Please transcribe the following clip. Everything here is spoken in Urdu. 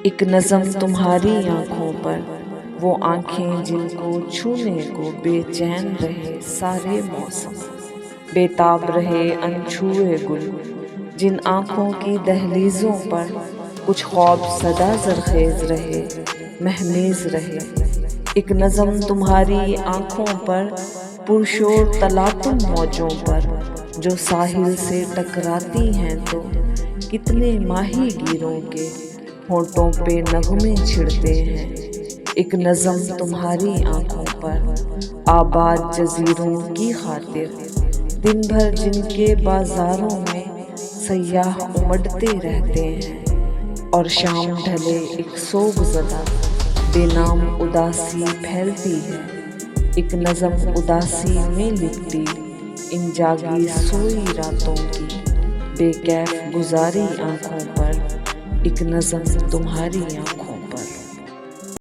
ایک نظم تمہاری آنکھوں پر، وہ آنکھیں جن کو چھونے کو بے چین رہے سارے موسم، بے تاب رہے انچھوئے گل، جن آنکھوں کی دہلیزوں پر کچھ خواب صدا زرخیز رہے مہمیز رہے۔ ایک نظم تمہاری آنکھوں پر، پرشور تلاطم موجوں پر، جو ساحل سے ٹکراتی ہیں تو کتنے ماہی گیروں کے ہونٹوں پہ نغمے چھڑتے ہیں۔ ایک نظم تمہاری آنکھوں پر، آباد جزیروں کی خاطر، دن بھر جن کے بازاروں میں سیاح امڑتے رہتے ہیں، اور شام ڈھلے ایک سوگ زدہ بے نام اداسی پھیلتی ہے۔ ایک نظم اداسی میں لپٹی ان جاگی سوئی راتوں کی بے کیف گزاری آنکھوں پر، ایک نظم تمہاری آنکھوں